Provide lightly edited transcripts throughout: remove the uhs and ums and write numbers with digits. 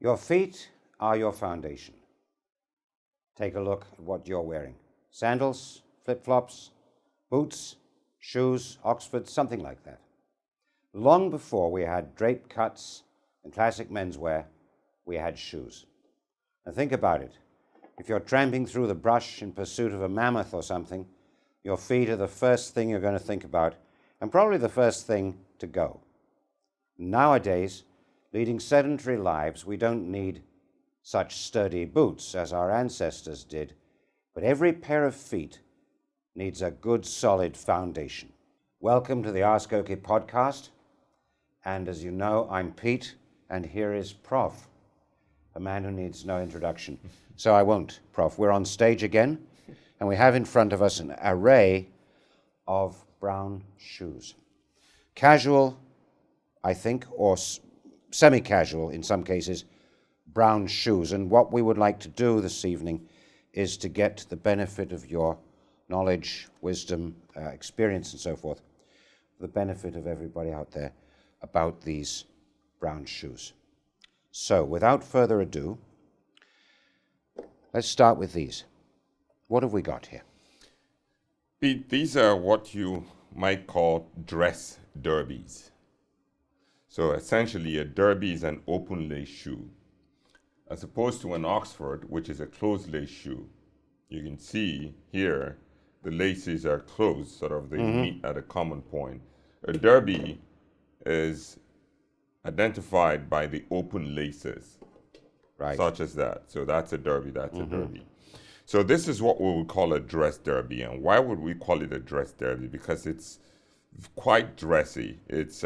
Your feet are your foundation. Take a look at what you're wearing. Sandals, flip-flops, boots, shoes, Oxfords, something like that. Long before we had drape cuts and classic menswear, we had shoes. Now think about it. If you're tramping through the brush in pursuit of a mammoth or something, your feet are the first thing you're going to think about, and probably the first thing to go. Nowadays, leading sedentary lives, we don't need such sturdy boots as our ancestors did, but every pair of feet needs a good, solid foundation. Welcome to the AskOkey podcast, and as you know, I'm Pete, and here is Prof, a man who needs no introduction. So I won't, Prof. We're on stage again, and we have in front of us an array of brown shoes. Casual, I think, or semi-casual in some cases, brown shoes. And what we would like to do this evening is to get the benefit of your knowledge, wisdom, experience, and so forth, the benefit of everybody out there about these brown shoes. So, without further ado, let's start with these. What have we got here? Pete, these are what you might call dress derbies. So essentially, a derby is an open lace shoe, as opposed to an Oxford, which is a closed lace shoe. You can see here the laces are closed, sort of they meet at a common point. A derby is identified by the open laces, Right. such as that. So that's a derby, that's a derby. So this is what we would call a dress derby. And why would we call it a dress derby? Because it's quite dressy. It's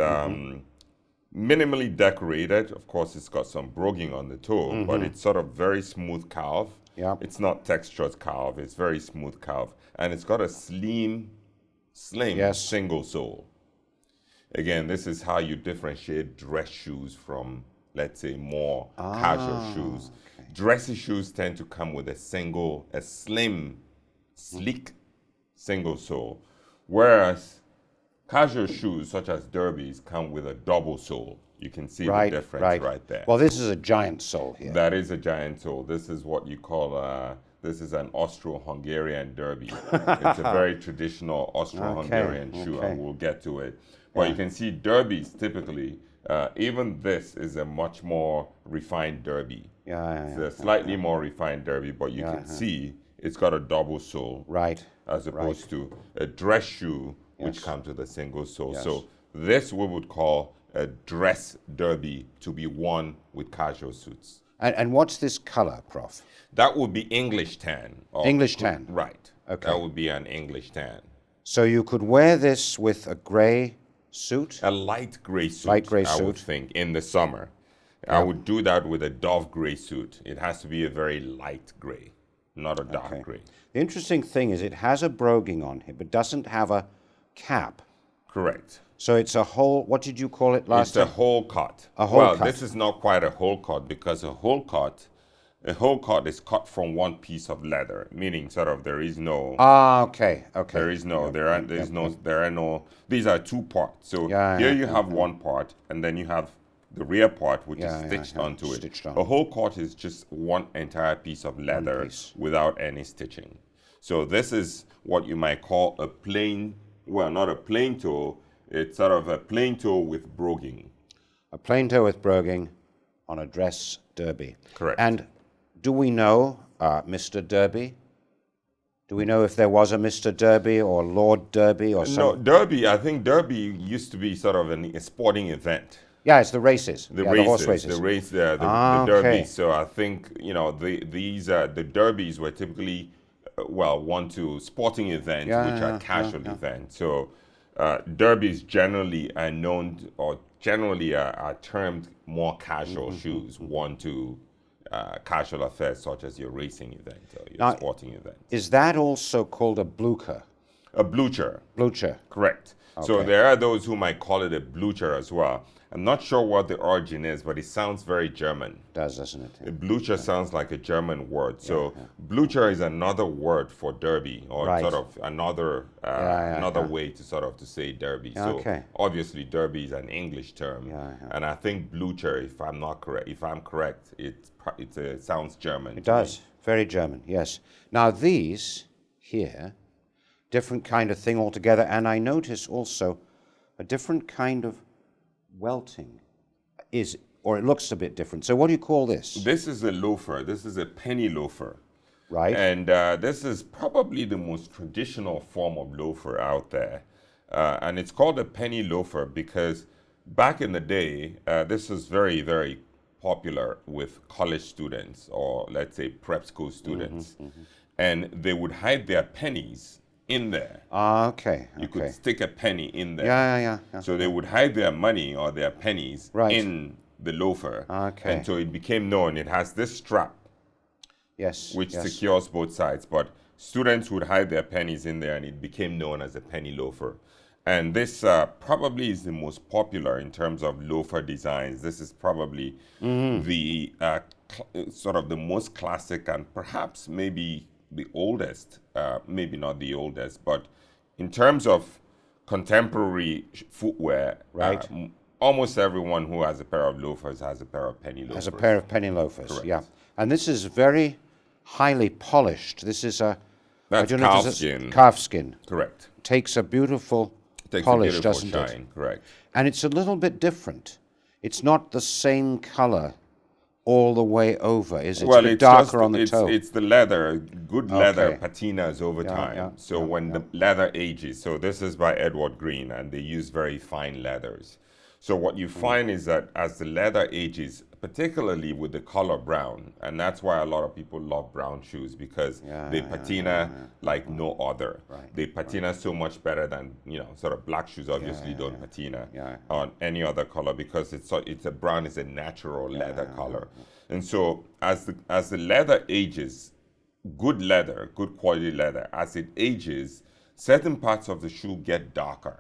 minimally decorated. Of course, it's got some broguing on the toe, but it's sort of very smooth calf. Yep. It's not textured calf. It's very smooth calf. And it's got a slim Yes. single sole. Again, this is how you differentiate dress shoes from, let's say, more casual shoes. Okay. Dressy shoes tend to come with a slim, sleek single sole, whereas casual shoes, such as derbies, come with a double sole. You can see the difference right there. Well, this is a giant sole here. That is a giant sole. This is what you call, this is an Austro-Hungarian derby. It's a very traditional Austro-Hungarian shoe, and we'll get to it. But you can see derbies typically, even this is a much more refined derby. It's a slightly more refined derby, but you can see it's got a double sole. Right. As opposed to a dress shoe, which comes with a single sole. So this we would call a dress derby to be worn with casual suits. And what's this color, Prof? That would be English tan. English tan. Right. Okay. That would be an English tan. So you could wear this with a gray suit? A light gray suit, Light gray I would suit. think, in the summer. I would do that with a dove gray suit. It has to be a very light gray, not a dark gray. The interesting thing is it has a broguing on here, but doesn't have a cap. Correct. So it's a whole, what did you call it last It's time? a whole cut. A whole well, cut. this is not quite a whole cut, because a whole cut is cut from one piece of leather, meaning sort of there is no. Okay. There is no. There are no. These are two parts. So here you have one part, and then you have the rear part, which is stitched onto it. Stitched on. A whole cut is just one entire piece of leather without any stitching. So this is what you might call a plain. Well, not a plain toe. It's sort of a plain toe with broguing. A plain toe with broguing on a dress derby. Correct. And do we know Mr. Derby? Do we know if there was a Mr. Derby or Lord Derby or something? No, derby. I think derby used to be sort of a sporting event. Yeah, it's the races. The horse races. The race, the derbies. So I think the derbies were typically one to sporting events, which are casual events. So derbies generally are known or generally are termed more casual shoes, one to casual affairs such as your racing event or your sporting event. Is that also called a blucher? A blucher. Blucher. Correct. So Okay. there are those who might call it a blucher as well. I'm not sure what the origin is, but it sounds very German. Doesn't it? A blucher sounds like a German word. So blucher is another word for derby, or Right. sort of another way to sort of to say derby. So Okay. obviously derby is an English term, and I think blucher, if I'm not correct, if I'm correct, it sounds German. It does. Very German, yes. Now these here, different kind of thing altogether, and I notice also a different kind of welting or it looks a bit different. So what do you call this? This is a loafer. This is a penny loafer. Right. And this is probably the most traditional form of loafer out there. And it's called a penny loafer because back in the day, this was very, very popular with college students, or let's say prep school students. And they would hide their pennies in there. Okay. You could stick a penny in there. Yeah. So they would hide their money or their pennies in the loafer. Okay. And so it became known. It has this strap, Yes. which secures both sides. But students would hide their pennies in there, and it became known as a penny loafer. And this probably is the most popular in terms of loafer designs. This is probably the sort of the most classic, and perhaps maybe the oldest, maybe not the oldest, but in terms of contemporary footwear, Right. Almost everyone who has a pair of loafers has a pair of penny loafers. Has a pair of penny loafers. Correct. Yeah. And this is very highly polished. This is a That's calf skin. Calf skin. Correct. Takes a beautiful Takes polish, a beautiful doesn't shine. it? Correct. And it's a little bit different. It's not the same color all the way over, is it? Well, it's a bit it's darker just, on the toe. It's the leather, good leather Okay. patinas over time. yeah, So when the leather ages, so this is by Edward Green, and they use very fine leathers. So what you find is that as the leather ages, particularly with the color brown, and that's why a lot of people love brown shoes, because they patina like no other. Right, They patina so much better than, sort of black shoes obviously don't patina on any other color, because it's a brown is a natural leather color. And so as the leather ages, good leather, good quality leather, as it ages, certain parts of the shoe get darker.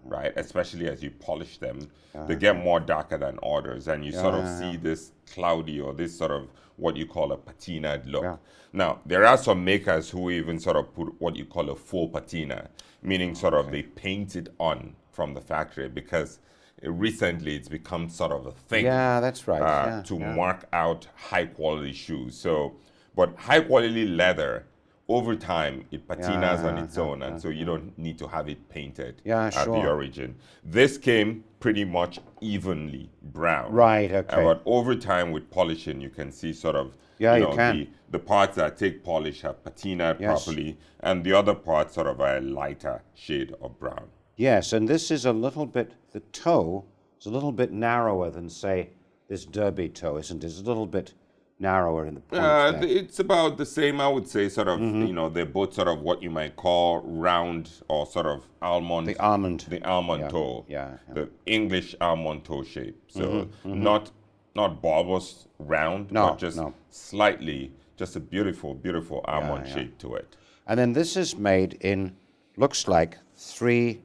Right, especially as you polish them, they get more darker than others, and you sort of see this cloudy, or this sort of what you call a patinaed look. Now, there are some makers who even sort of put what you call a faux patina, meaning sort of they paint it on from the factory, because recently it's become sort of a thing. Yeah, that's right. To mark out high quality shoes. So, but high quality leather, over time, it patinas on its own, and so you don't need to have it painted at the origin. This came pretty much evenly brown. Right, okay. But over time, with polishing, you can see sort of, the parts that take polish have patinaed properly, and the other parts sort of a lighter shade of brown. Yes, and this is a little bit, the toe is a little bit narrower than, say, this derby toe, isn't it? It's a little bit narrower in the point there. It's about the same, I would say, sort of, they're both sort of what you might call round, or sort of almond. The almond. The almond toe. The English almond toe shape. So not bulbous round, but just slightly, just a beautiful, beautiful almond shape to it. And then this is made in, looks like 3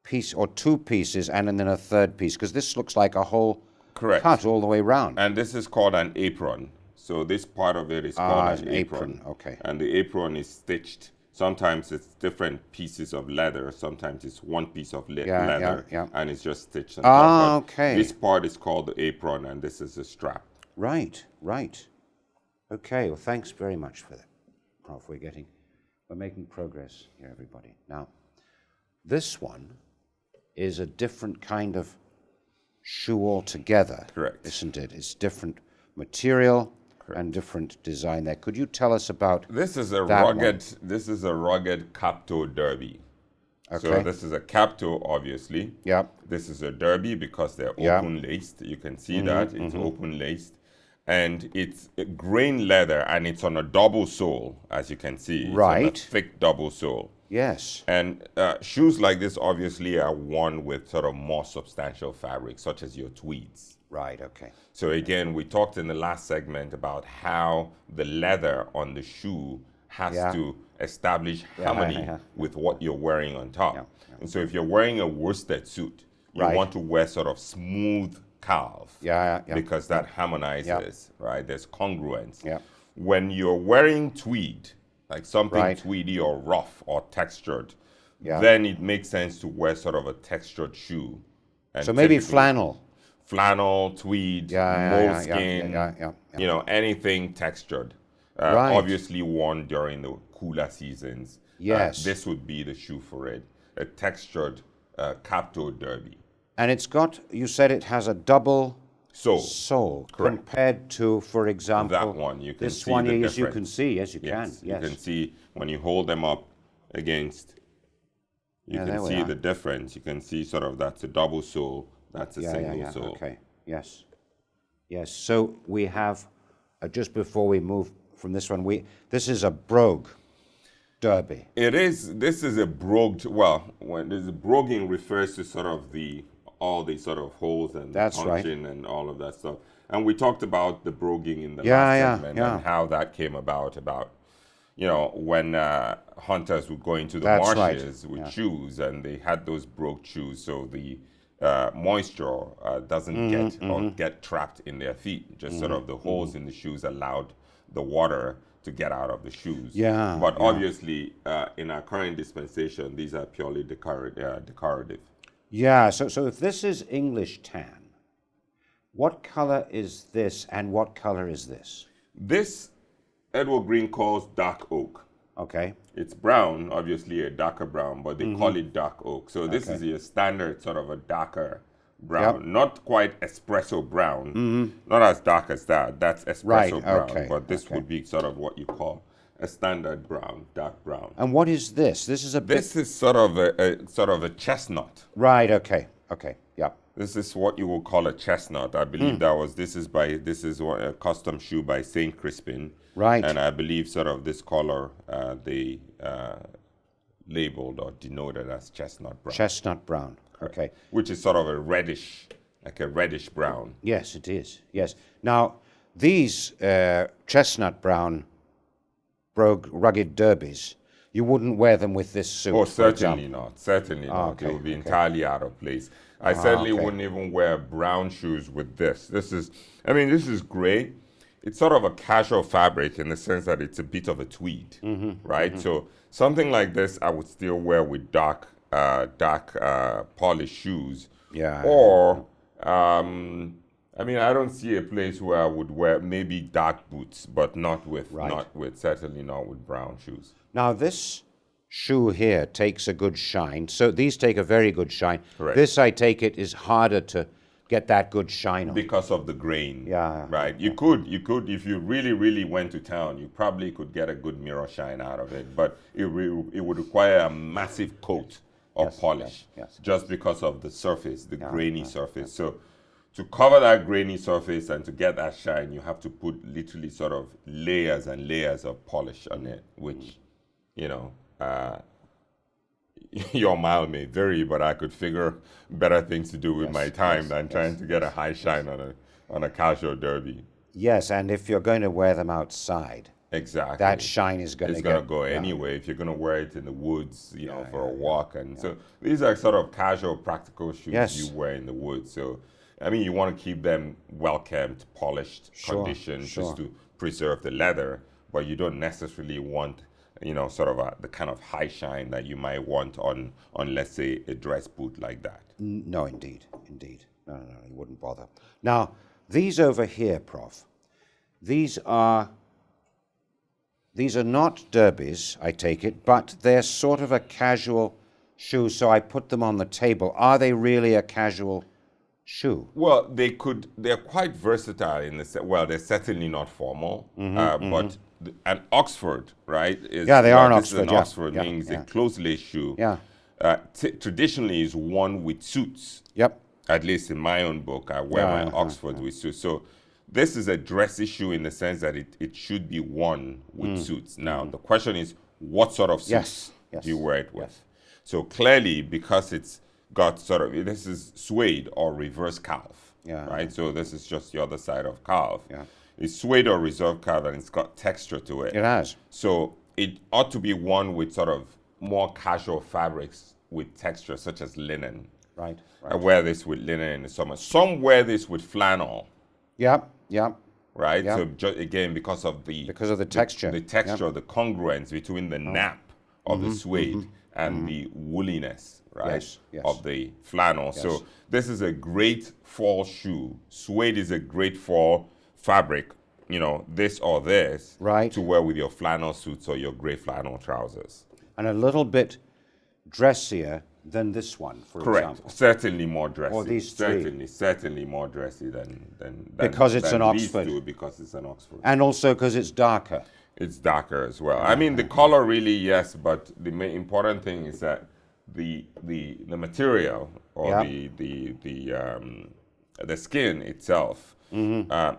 piece or 2 pieces, and then a third piece, because this looks like a whole cut all the way round. And this is called an apron. So this part of it is called an apron. Okay. And the apron is stitched. Sometimes it's different pieces of leather. Sometimes it's one piece of leather, and it's just stitched on top. Okay. This part is called the apron, and this is the strap. Right. Okay, well, thanks very much for that, Prof. We're making progress here, everybody. Now, this one is a different kind of shoe altogether. Correct. Isn't it? It's different material and different design there. Could you tell us about this? Is a rugged cap-toe derby. Okay. So this is a cap-toe, obviously. Yeah. This is a derby because they're open-laced. You can see that it's open-laced, and it's a grain leather, and it's on a double sole, as you can see. It's on a thick double sole. Yes. And shoes like this obviously are worn with sort of more substantial fabrics, such as your tweeds. Right, okay. So again, we talked in the last segment about how the leather on the shoe has to establish harmony with what you're wearing on top. And so if you're wearing a worsted suit, you want to wear sort of smooth calf because that harmonizes, right? There's congruence. When you're wearing tweed, like something tweedy or rough or textured, then it makes sense to wear sort of a textured shoe. And so maybe flannel. Flannel, tweed, moleskin, you know, anything textured. Obviously worn during the cooler seasons. This would be the shoe for it. A textured cap-toe derby. And it's got, you said it has a double sole. Compared to, for example, that one. You can this see one, the yes, you difference. can see, yes, you can. Yes. You can see when you hold them up against, you can see the difference. You can see sort of that's a double sole, that's a single sole. Okay, yes. Yes, so we have, just before we move from this one, this is a brogue derby. It is, this is a brogued, well, when there's a broguing refers to sort of all the sort of holes and punching and all of that stuff. And we talked about the broguing in the last segment and how that came about, you know, when hunters would go into the marshes with shoes and they had those brogued shoes, so the moisture doesn't get trapped in their feet. Just sort of the holes in the shoes allowed the water to get out of the shoes. But obviously, in our current dispensation, these are purely decorative. Yeah, so if this is English tan, what color is this and what color is this? This, Edward Green calls dark oak. Okay. It's brown, obviously a darker brown, but they call it dark oak. So this is your standard sort of a darker brown, not quite espresso brown, not as dark as that. That's espresso brown, but this would be sort of what you call a standard brown, dark brown. And what is this? This is This is sort of a chestnut. Right. Okay. Yeah. This is what you will call a chestnut. I believe this is a custom shoe by Saint Crispin. Right. And I believe sort of this color they labeled or denoted as chestnut brown. Chestnut brown. Okay. Which is sort of a reddish, like a reddish brown. Yes, it is. Yes. Now, these chestnut brown rugged derbies, you wouldn't wear them with this suit. Oh, certainly not. Certainly not. It would be entirely out of place. I certainly wouldn't even wear brown shoes with this. This is great. It's sort of a casual fabric in the sense that it's a bit of a tweed, right? So something like this I would still wear with dark polished shoes. Or, I don't see a place where I would wear maybe dark boots, but certainly not with brown shoes. Now this shoe here takes a good shine. So these take a very good shine. Correct. This, I take it, is harder to get that good shine on. Because of the grain. Right. You could, if you really, really went to town, you probably could get a good mirror shine out of it, but it would require a massive coat of polish just because of the surface, the grainy surface. So to cover that grainy surface and to get that shine, you have to put literally sort of layers and layers of polish on it, which, your mile may vary, but I could figure better things to do with my time than trying to get a high shine on a casual derby. Yes, and if you're going to wear them outside, exactly, that shine is going to go anyway. If you're going to wear it in the woods, for a walk, so these are sort of casual, practical shoes you wear in the woods. So, you want to keep them well kept, polished, conditioned, just to preserve the leather, but you don't necessarily want sort of the kind of high shine that you might want on let's say, a dress boot like that. No, indeed. No, you wouldn't bother. Now, these over here, Prof, these are not derbies, I take it, but they're sort of a casual shoe, so I put them on the table. Are they really a casual shoe? Well, they're quite versatile in the sense, well, they're certainly not formal, but an Oxford, right? They are an Oxford. Oxford means a close-laced shoe. Traditionally is worn with suits. At least in my own book, I wear my Oxford with suits. So this is a dressy shoe in the sense that it should be worn with suits. Now, the question is, what sort of suits do you wear it with? So clearly, because it's got this is suede or reverse calf, right? So this is just the other side of calf. It's suede or reserve calf, and it's got texture to it. It has. So it ought to be worn with sort of more casual fabrics with texture, such as linen. Right. I wear this with linen in the summer. Some wear this with flannel. Yeah. Yeah. Right. Yep. So again, because of the texture. the texture, the congruence between the nap of the suede and the wooliness, right, Yes, yes. of the flannel. Yes. So this is a great fall shoe. Suede is a great fall fabric. You know, this or this, Right. to wear with your flannel suits or your gray flannel trousers. And a little bit dressier than this one, for Correct. example. Certainly more dressy. Or these three. Certainly more dressy than Because it's than an these Oxford. two, because it's an Oxford. And also because it's darker. It's darker as well. I mean, the color really, yes, but the main important thing is that the material or the skin itself. Now,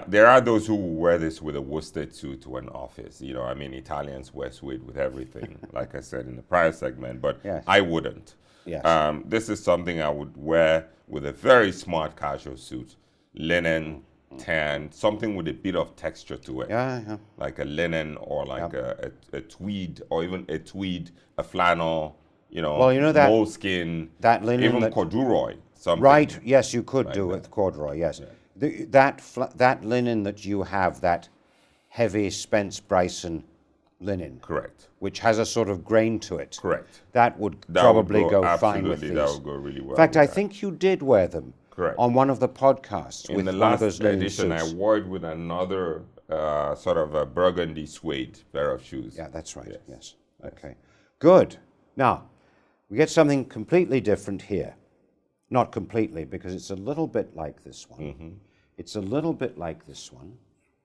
there are those who wear this with a worsted suit to an office. You know, I mean, Italians wear suede with everything, like I said in the prior segment, but Yes. I wouldn't. Yes. This is something I would wear with a very smart casual suit, linen, tan, something with a bit of texture to it. Yeah. Like a linen or like a tweed, or even a tweed, a flannel, you know, Well, you know that- moleskin, that linen even that- corduroy. Something. Right. Yes, you could Like do that. with corduroy. Yes. That linen that you have, that heavy Spence Bryson linen, Correct. which has a sort of grain to it. Correct. That would That probably would go fine with absolutely, these. that would go really well. In fact, with I that. think you did wear them. Correct. On one of the podcasts In with the one of last those linen edition, suits. I wore it with another sort of a burgundy suede pair of shoes. Yeah, that's right. Yes. Yes. Okay. Good. Now, we get something completely different here. Not completely, because it's a little bit like this one. It's a little bit like this one.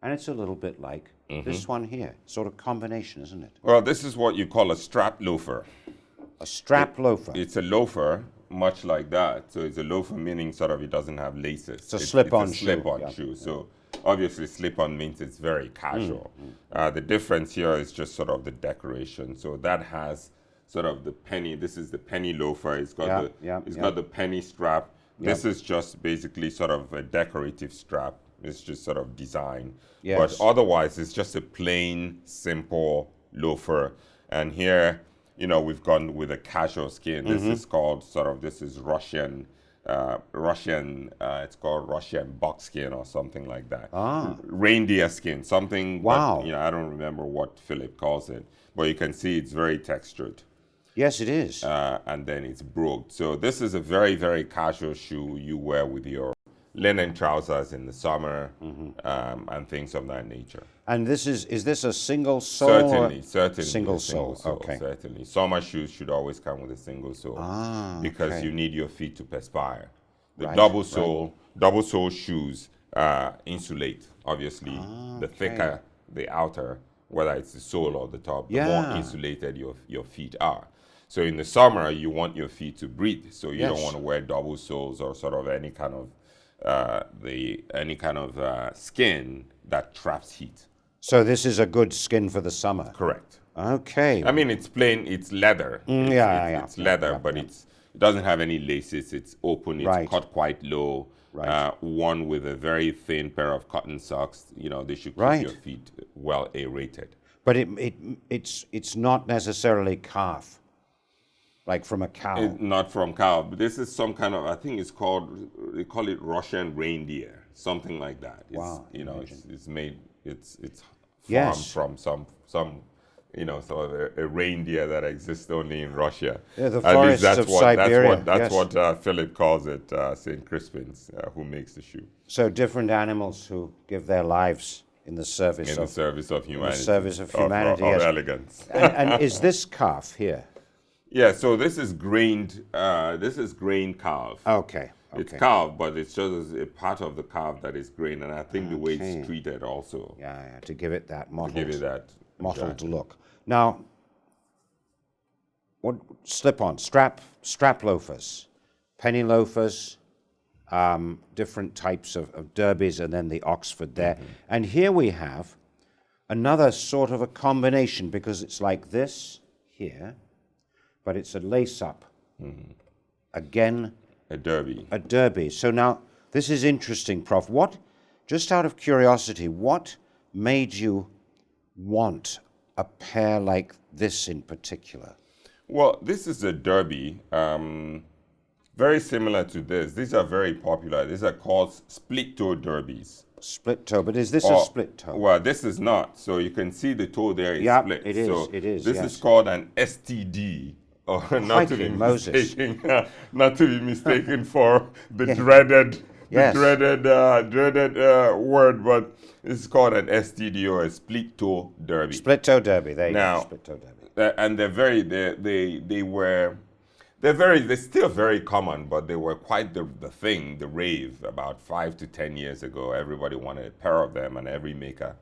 And it's a little bit like this one here. Sort of combination, isn't it? Well, this is what you call a strap loafer. A strap loafer. It's a loafer, much like that. So it's a loafer, meaning sort of it doesn't have laces. It's a slip-on It's a shoe, slip-on yeah. shoe. So obviously slip-on means it's very casual. The difference here is just sort of the decoration. So that has sort of the penny. This is the penny loafer. It's got got the penny strap. This is just basically sort of a decorative strap. It's just sort of design. Yes. But otherwise, it's just a plain, simple loafer. And here, you know, we've gone with a casual skin. This is called this is Russian, it's called Russian buckskin or something like that. Reindeer skin, something. Wow. But, you know, I don't remember what Philip calls it, but you can see it's very textured. Yes, it is. And then it's brogued. So this is a very, very casual shoe you wear with your linen trousers in the summer and things of that nature. And this is this a single sole? Certainly. Single a sole, okay. Certainly. Summer shoes should always come with a single sole because okay. you need your feet to perspire. The Right, double sole shoes insulate. Obviously, the okay. thicker the outer, whether it's the sole or the top, the Yeah. more insulated your feet are. So in the summer, you want your feet to breathe. So you don't Yes. want to wear double soles or sort of any kind of skin that traps heat. So this is a good skin for the summer. Correct. Okay. I mean, it's plain. It's leather. It's leather, but it doesn't have any laces. It's open. It's Right. cut quite low. Right. One with a very thin pair of cotton socks. You know, they should keep Right. your feet well aerated. But it's not necessarily calf, like from a cow. Not from cow, but this is some kind of. I think it's called. They call it Russian reindeer, something like that. It's, Wow, You know, it's made. It's Yes. farmed from some. You know, sort of a reindeer that exists only in Russia. Yeah, the At least forests of Siberia, That's yes. what Philip calls it, St. Crispin's, who makes the shoe. So different animals who give their lives in the service In the of service of humanity. service of humanity, Of yes. elegance. and is this calf here? Yeah, so this is grained, grain calf. Okay. It's carved, but it's just a part of the calf that is grained, and I think the way it's treated also. Yeah, to give it that mottled, Give it that. mottled look. Now, what slip-on, strap loafers, penny loafers, different types of derbies, and then the Oxford there. And here we have another sort of a combination, because it's like this here, but it's a lace-up. Again, A derby. a derby. So now, this is interesting, Prof. What, just out of curiosity, what made you want a pair like this in particular? Well, this is a derby, very similar to this. These are very popular. These are called split-toe derbies. Split toe, but is this a split toe? Well, this is not. So you can see the toe there is split. It is. So it is. This yes. is called an STD, or not to be Moses. mistaken, not to be mistaken for the dreaded, dreaded word, but it's called an STD or a split toe derby. Split toe derby. There you Now, go. Split toe derby. And they're still very common, but they were quite the thing, the rave about 5 to 10 years ago. Everybody wanted a pair of them, and every maker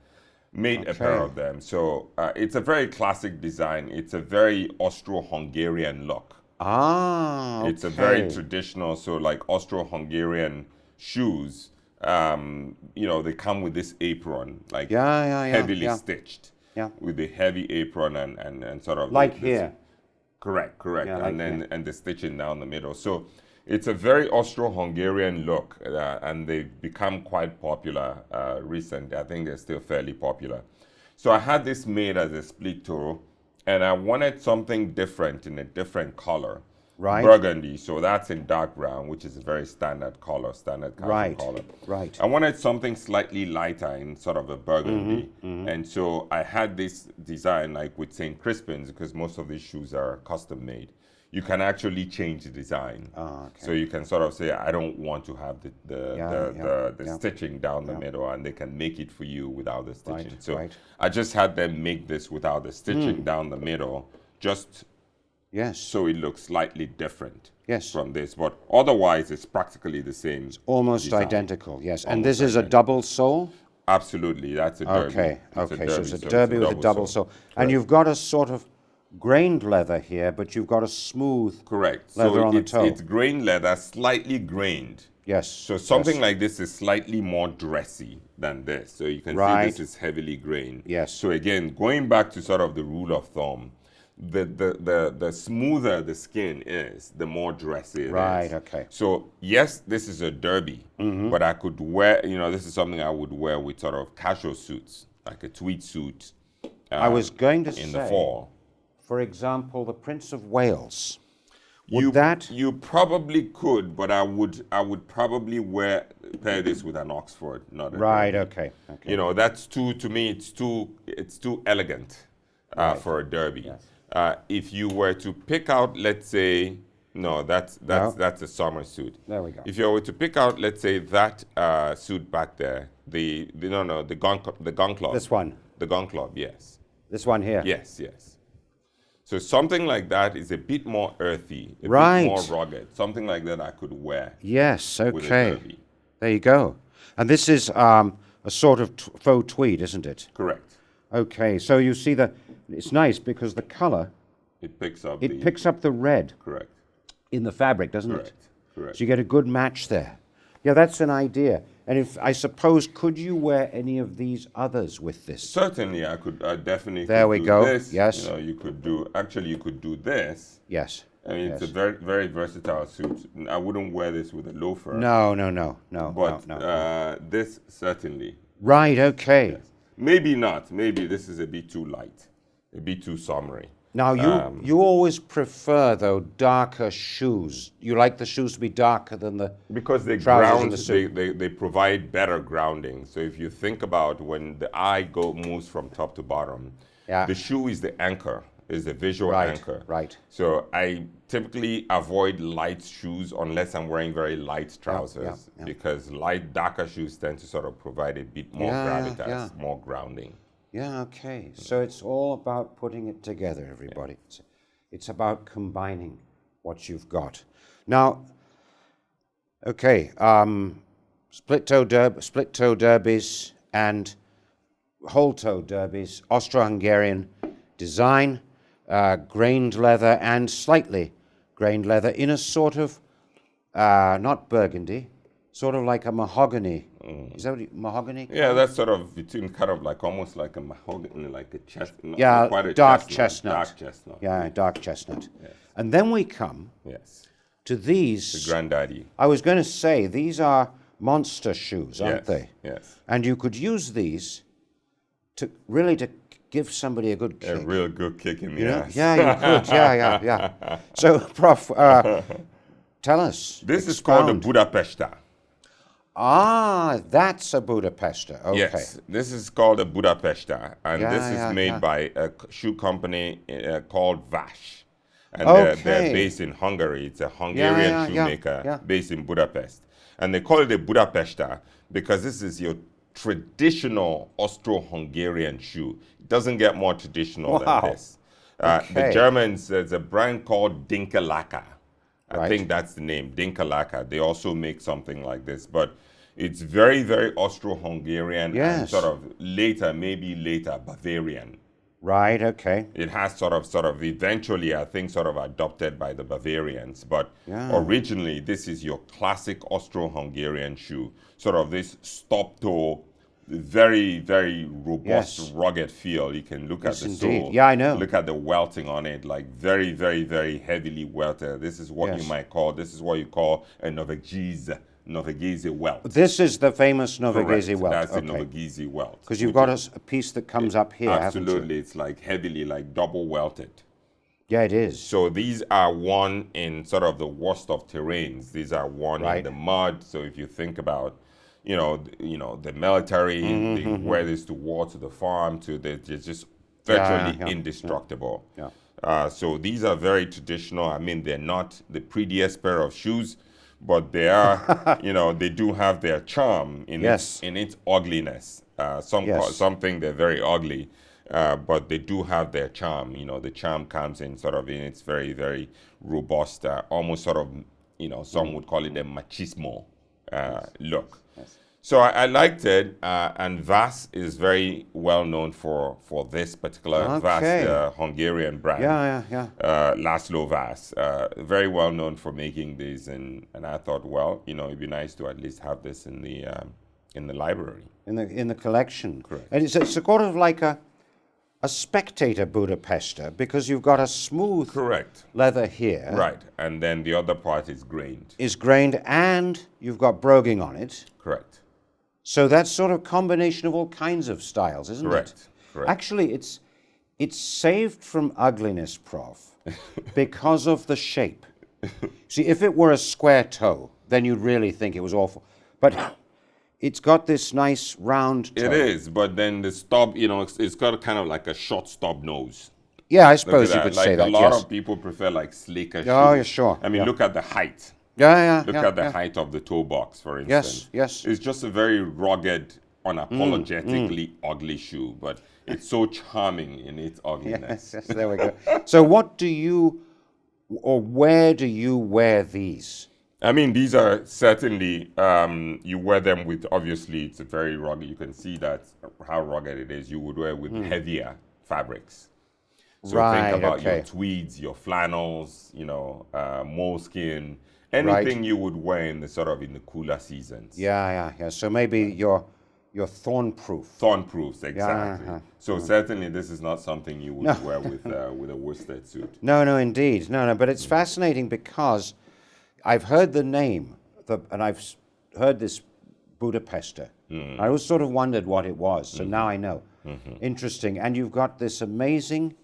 made a pair of them. So it's a very classic design. It's a very Austro-Hungarian look. Ah, okay. It's a very traditional, so like Austro-Hungarian shoes, they come with this apron, like heavily stitched. Yeah. With the heavy apron and sort of like here. Correct. Yeah, like and the stitching down the middle. So it's a very Austro-Hungarian look, and they've become quite popular recently. I think they're still fairly popular. So I had this made as a split toe, and I wanted something different in a different color. Right. Burgundy, so that's in dark brown, which is a very standard color, standard casual color. Right. I wanted something slightly lighter in sort of a burgundy. And so I had this design like with St. Crispin's, because most of these shoes are custom made. You can actually change the design. So you can sort of say, I don't want to have the stitching down the middle, and they can make it for you without the stitching. So I just had them make this without the stitching down the middle, just so it looks slightly different from this. But otherwise, it's practically the same. It's almost design. Identical, yes. And this is a double sole? Absolutely, that's a derby. Okay, so it's a derby with a double sole. And you've got a sort of grained leather here, but you've got a smooth leather on the toe. It's grained leather, slightly grained. Yes. So something like this is slightly more dressy than this. So you can see this is heavily grained. Yes. So again, going back to sort of the rule of thumb, the smoother the skin is, the more dressy it is. Right, okay. So yes, this is a derby, but I could wear, this is something I would wear with sort of casual suits, like a tweed suit. I was going to in say, the fall. For example, the Prince of Wales. You probably could, but I would probably pair this with an Oxford, not a derby. Okay. That's to me it's too elegant for a derby. Yes. If you were to pick out, let's say, that's a summer suit. There we go. If you were to pick out, let's say, that suit back there, the gun club. This one. The gun club, yes. This one here. Yes. So something like that is a bit more earthy, a bit more rugged. Something like that I could wear. Yes, okay. With a derby. There you go. And this is a sort of faux tweed, isn't it? Correct. Okay, so you see it's nice because the color, it picks up the red. Correct. In the fabric, doesn't it? Correct. So you get a good match there. Yeah, that's an idea. And I suppose, could you wear any of these others with this? Certainly, I could definitely. There we go. This. Yes. You could do this. Yes. I mean, it's a very, very versatile suit. I wouldn't wear this with a loafer. No. But this certainly. Right. Okay. Yes. Maybe not. Maybe this is a bit too light, a bit too summery. Now, you always prefer, though, darker shoes. You like the shoes to be darker than the because they trousers ground. the suit. They provide better grounding. So if you think about when the eye moves from top to bottom, the shoe is the anchor, is the visual anchor. Right. So I typically avoid light shoes unless I'm wearing very light trousers because darker shoes tend to sort of provide a bit more gravitas, more grounding. Yeah, okay. So it's all about putting it together, everybody. It's about combining what you've got. Now, okay, split-toe derbies and whole-toe derbies, Austro-Hungarian design, grained leather and slightly grained leather in a sort of, not burgundy, sort of like a mahogany. Is that mahogany? Yeah, that's sort of between kind of like almost like a mahogany, like a chestnut. Yeah, quite a dark chestnut. chestnut. Dark chestnut. Yeah, dark chestnut. Yes. And then we come to these. The granddaddy. I was going to say, these are monster shoes, aren't they? Yes. And you could use these to give somebody a good kick. A real good kick in the ass. Yeah, you could. Yeah. So, Prof, tell us. This is called a Budapester. Ah, that's a Budapester. Okay. Yes, this is called a Budapester, and this is made by a shoe company called Vass. And they're based in Hungary. It's a Hungarian shoemaker based in Budapest. And they call it a Budapester because this is your traditional Austro-Hungarian shoe. It doesn't get more traditional than this. The Germans, there's a brand called Dinkelacke. I think that's the name, Dinkelacke. They also make something like this, but it's very, very Austro-Hungarian and sort of maybe later Bavarian. Right, okay. It has sort of eventually, I think, sort of adopted by the Bavarians. But originally, this is your classic Austro-Hungarian shoe. Sort of this stop-toe, very, very robust, rugged feel. You can look at the sole. Yeah, I know. Look at the welting on it, like very, very, very heavily welted. This is what you might call, this is what you call a Novegese welt. This is the famous Novegese welt. That's the Novegese welt. Because you've got a piece that comes up here, absolutely. It's like heavily, like double welted. Yeah, it is. So these are worn in sort of the worst of terrains. These are worn in the mud. So if you think about, you know, the military, they wear this to war, to the farm, they're just virtually indestructible. So these are very traditional. I mean, they're not the prettiest pair of shoes, but they are, they do have their charm in its ugliness. Something they're very ugly, but they do have their charm. The charm comes in sort of in its very, very robust, almost sort of, some would call it a machismo look. So I liked it, and Vass is very well known for this particular Vass, Hungarian brand. Laszlo Vass, very well known for making these, and I thought, well, it'd be nice to at least have this in the library, in the collection. Correct. And it's sort of like a Spectator Budapester, because you've got a smooth leather here. Right, and then the other part is grained. And you've got broguing on it. Correct. So that's sort of combination of all kinds of styles, isn't it? Correct. Actually, it's saved from ugliness, Prof, because of the shape. See, if it were a square toe, then you'd really think it was awful. But it's got this nice round toe. It is, but then the stub, it's got kind of like a short stub nose. Yeah, I suppose you could say that, a lot of people prefer like sleeker shoes. Oh, yeah, sure. I mean, look at the height. Look at the height of the toe box, for instance. Yes. It's just a very rugged, unapologetically ugly shoe, but it's so charming in its ugliness. Yes, there we go. So where do you wear these? I mean, these are certainly, you wear them with, obviously, it's a very rugged, you can see that how rugged it is. You would wear with heavier fabrics. So think about your tweeds, your flannels, moleskin, anything you would wear in the cooler seasons. Yeah. So maybe your thorn-proof. Thorn-proofs, exactly. So certainly this is not something you would wear with a worsted suit. No, indeed. No. But it's fascinating because I've heard the name, and I've heard this Budapester. I always sort of wondered what it was, so now I know. Interesting. And you've got this amazing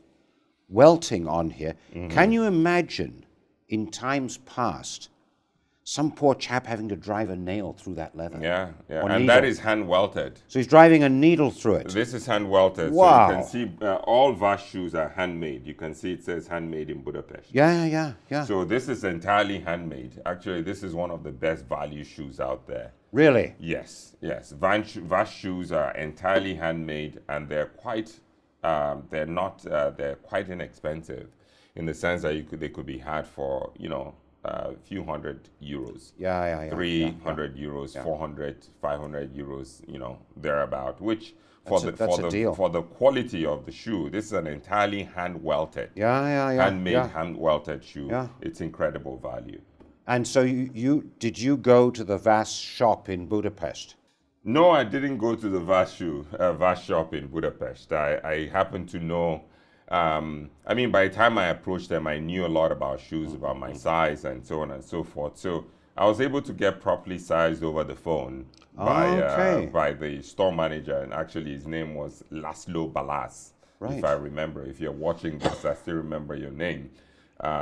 welting on here. Can you imagine, in times past, some poor chap having to drive a nail through that leather? Yeah. And that is hand welted. So he's driving a needle through it. This is hand welted. Wow. So you can see all Vass shoes are handmade. You can see it says handmade in Budapest. Yeah. So this is entirely handmade. Actually, this is one of the best value shoes out there. Really? Yes. Vass shoes are entirely handmade, and they're quite they're quite inexpensive, in the sense that they could be had for a few €100. Yeah. 300 euros, 400, 500 euros, thereabout, which for the quality of the shoe, this is an entirely hand welted. Handmade, hand welted shoe. Yeah. It's incredible value. And so did you go to the Vass shop in Budapest? No, I didn't go to the Vass shop in Budapest. I happen to know, by the time I approached them, I knew a lot about shoes, about my size, and so on and so forth. So I was able to get properly sized over the phone by the store manager, and actually his name was Laszlo Balázs. right. if I remember. If you're watching this, I still remember your name.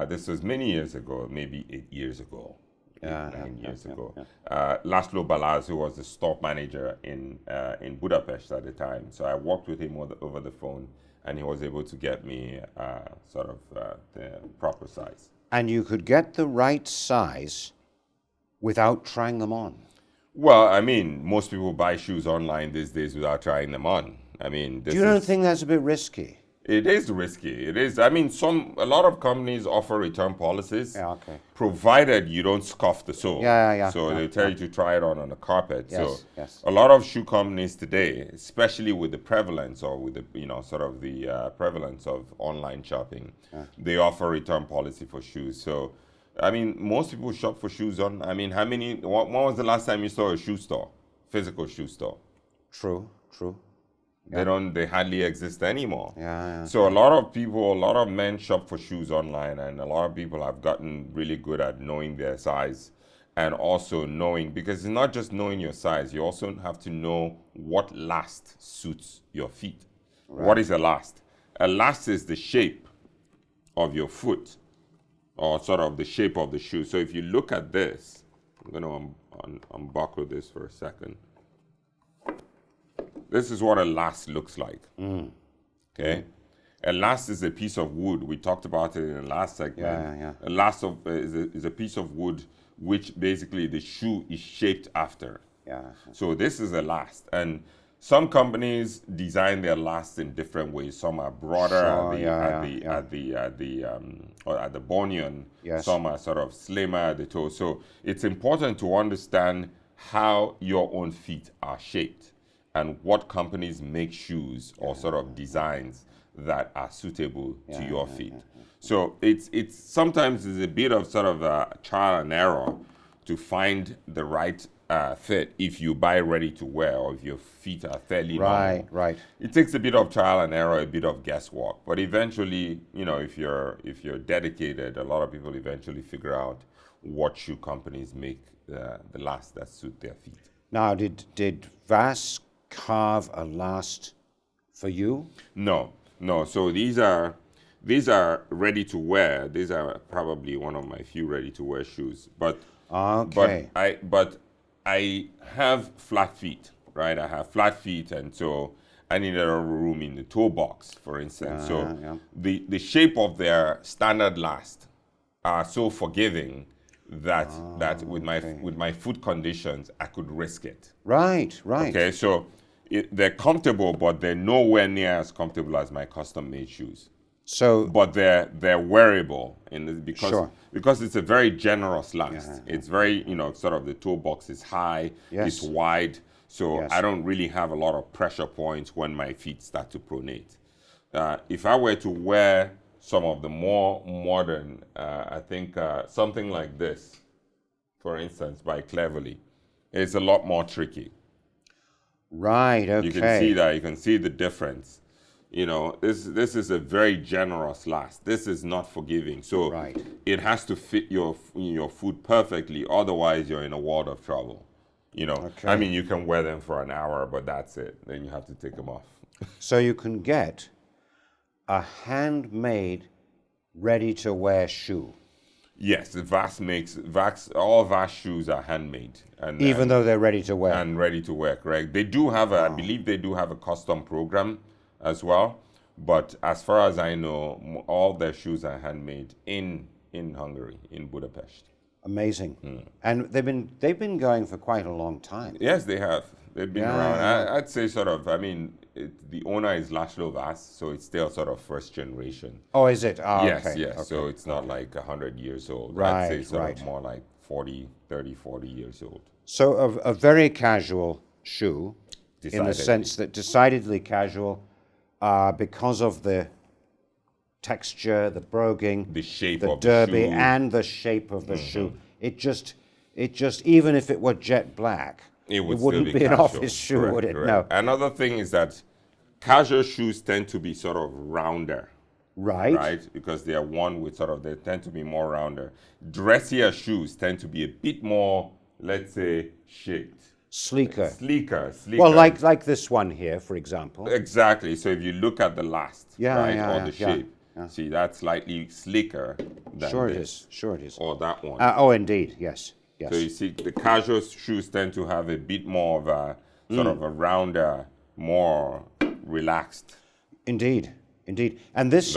This was many years ago, maybe 8 years ago. 9 years ago. Laszlo Balázs, who was the store manager in Budapest at the time. So I worked with him over the phone, and he was able to get me the proper size. And you could get the right size without trying them on. Well, I mean, most people buy shoes online these days without trying them on. I mean, You don't think that's a bit risky? It is risky. It is. I mean, a lot of companies offer return policies. Yeah, okay. Provided you don't scuff the sole. Yeah. So they tell you to try it on the carpet. Yes, so yes. a lot of shoe companies today, especially with the prevalence or with the prevalence of online shopping, they offer return policy for shoes. So, I mean, most people shop for shoes on. I mean, when was the last time you saw a shoe store, physical shoe store? True. They hardly exist anymore. Yeah. So a lot of men shop for shoes online, and a lot of people have gotten really good at knowing their size, and also knowing, because it's not just knowing your size, you also have to know what last suits your feet. Right. What is a last? A last is the shape of your foot, or sort of the shape of the shoe. So if you look at this, I'm going to unbuckle this for a second. This is what a last looks like. Okay? A last is a piece of wood. We talked about it in the last segment. Yeah. A last is a piece of wood which basically the shoe is shaped after. Yeah. So this is a last. And some companies design their lasts in different ways. Some are broader at the bunion. Yes. Some are sort of slimmer at the toe. So it's important to understand how your own feet are shaped, and what companies make shoes or sort of designs that are suitable to your feet. So it's sometimes it's a bit of sort of a trial and error to find the right fit if you buy ready to wear, or if your feet are fairly normal. Right. It takes a bit of trial and error, a bit of guesswork, but eventually, if you're dedicated, a lot of people eventually figure out what shoe companies make the last that suit their feet. Now, did Vass carve a last for you? No. So these are ready to wear. These are probably one of my few ready to wear shoes. But okay. But I have flat feet, right? I have flat feet, and so I needed a room in the toe box, for instance. The shape of their standard last are so forgiving that with my foot conditions I could risk it. Right. Okay, so they're comfortable, but they're nowhere near as comfortable as my custom-made shoes. So, but they're wearable because it's a very generous last. Yeah. It's very sort of the toe box is high, it's wide, so I don't really have a lot of pressure points when my feet start to pronate. If I were to wear some of the more modern, I think something like this, for instance, by Cleverly, it's a lot more tricky. Right. Okay. You can see that. You can see the difference. This is a very generous last. This is not forgiving. So it has to fit your foot perfectly. Otherwise, you're in a world of trouble. Okay. I mean, you can wear them for an hour, but that's it. Then you have to take them off. So you can get a handmade, ready-to-wear shoe. Yes, all Vass shoes are handmade, and even though they're ready to wear. And ready to wear, correct? They do have I believe they do have a custom program as well. But as far as I know, all their shoes are handmade in Hungary, in Budapest. Amazing. And they've been going for quite a long time. Yes, they have. They've been around. I'd say sort of. I mean, the owner is Laszlo Vass, so it's still sort of first generation. Oh, is it? Yes, okay. yes. Okay. So it's not like 100 years old. Right, I'd say sort of more like 40 years old. So a very casual shoe, in the sense that decidedly casual, because of the texture, the broguing, the shape the of derby, the shoe, and the shape of the shoe. It just even if it were jet black, it wouldn't be an office shoe, correct, would it? Correct. No. Another thing is that casual shoes tend to be sort of rounder. Right? Because they are worn with they tend to be more rounder. Dressier shoes tend to be a bit more, let's say, shaped. sleeker. Sleeker. Well, like this one here, for example. Exactly. So if you look at the last, right, or the shape, see, that's slightly slicker than Sure this. it is. Sure it is. Or that one. Oh, indeed. Yes. Yes. So you see, the casual shoes tend to have a bit more of a sort of a rounder, more relaxed. Indeed. Indeed. And this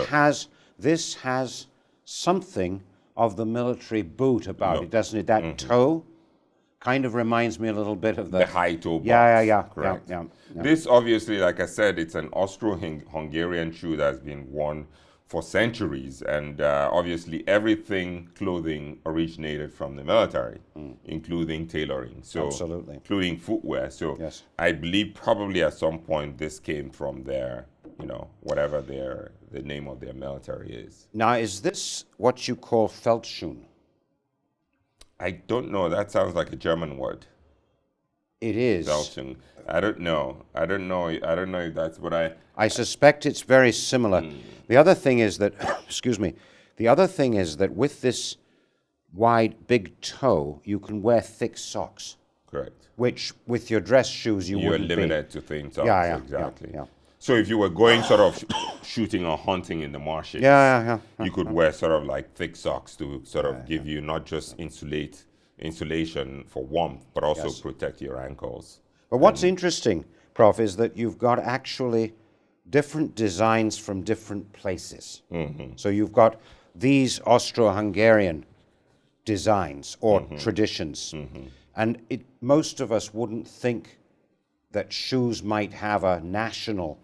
has something of the military boot about it, doesn't it? That toe kind of reminds me a little bit of The high toe box. Yeah. Correct. Yeah. This obviously, like I said, it's an Austro-Hungarian shoe that's been worn for centuries, and obviously everything clothing originated from the military, including tailoring. So Absolutely. including footwear. So Yes. I believe probably at some point this came from their, whatever the name of their military is. Now, is this what you call Feldschuhen? I don't know. That sounds like a German word. It is. Feldschuhen. I don't know. I don't know if that's what I suspect it's very similar. The other thing is that, excuse me, the other thing is that with this wide, big toe, you can wear thick socks, Correct. which with your dress shoes you You're wouldn't limited to things. Yeah, exactly. yeah. So if you were going sort of shooting or hunting in the marshes, you could wear sort of like thick socks to sort of give you not just insulation for warmth, but also protect your ankles. But what's interesting, Prof, is that you've got actually different designs from different places. So you've got these Austro-Hungarian designs or traditions. And most of us wouldn't think that shoes might have a national,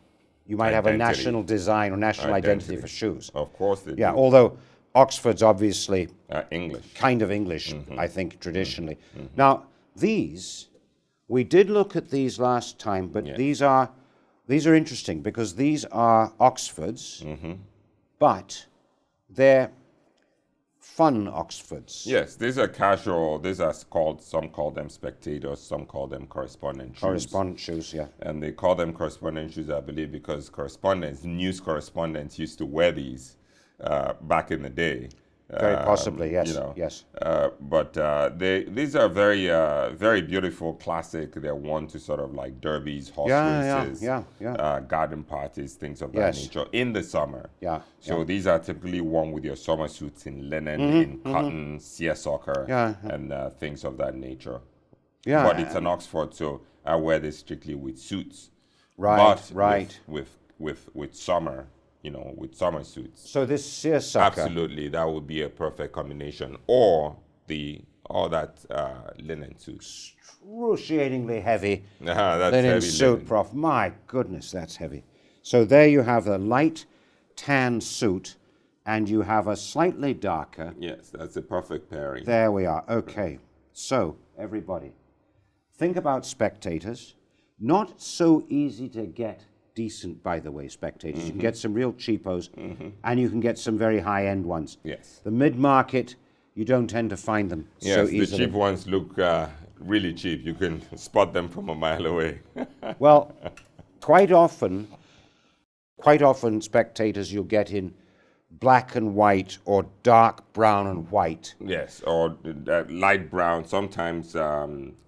you might have a national design or national identity for shoes. Of course they do. Yeah, although Oxford's obviously English. kind of English, I think, traditionally. Now, these, we did look at these last time, but these are interesting because these are Oxfords, but they're fun Oxfords. Yes, these are casual. These are some call them Spectators, some call them correspondent shoes. Correspondent shoes, yeah. And they call them correspondent shoes, I believe, because news correspondents used to wear these back in the day. Very possibly, yes. Yes. But these are very beautiful, classic. They're worn to sort of like derbies, horse races, garden parties, things of that nature in the summer. Yeah. So these are typically worn with your summer suits in linen, in cotton, seersucker, and things of that nature. Yeah. But it's an Oxford, so I wear this strictly with suits. Right. But with summer. With summer suits. So this seersucker. Absolutely, that would be a perfect combination. Or that linen suit. Excruciatingly heavy That's linen heavy suit, linen. Prof. My goodness, that's heavy. So there you have a light tan suit, and you have a slightly darker. Yes, that's a perfect pairing. There we are. Okay. So everybody, think about Spectators. Not so easy to get. Decent, by the way, Spectators. You can get some real cheapos, and you can get some very high-end ones. Yes. The mid-market, you don't tend to find them so easily. Yes, the cheap ones look really cheap. You can spot them from a mile away. Well, quite often, Spectators you'll get in black and white or dark brown and white. Yes, or light brown, sometimes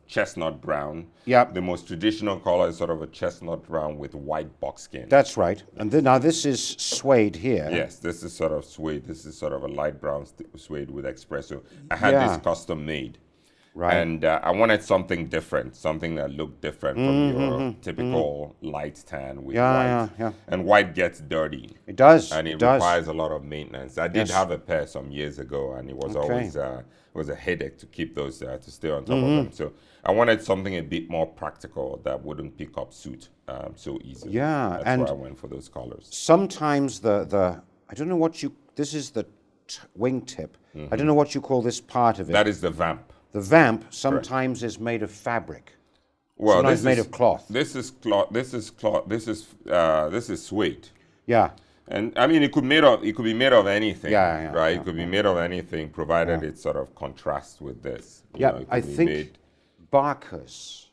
chestnut brown. Yep. The most traditional color is sort of a chestnut brown with white buckskin. That's right. And now this is suede here. Yes, this is sort of suede. This is sort of a light brown suede with espresso. I had this custom made. Right. And I wanted something different, something that looked different from your typical light tan with white. Yeah. And white gets dirty. It does. And it requires a lot of maintenance. I did have a pair some years ago, and it was always was a headache to keep those, to stay on top of them. So I wanted something a bit more practical that wouldn't pick up suit so easily. Yeah. That's why I went for those colors. Sometimes the I don't know what this is the wingtip. I don't know what you call this part of it. That is the vamp. The vamp sometimes is made of fabric. Well, sometimes made of cloth. This is cloth. This is cloth. This is suede. Yeah. And I mean, it could be made of anything. Right. It could be made of anything, provided it sort of contrasts with this. I think Barker's,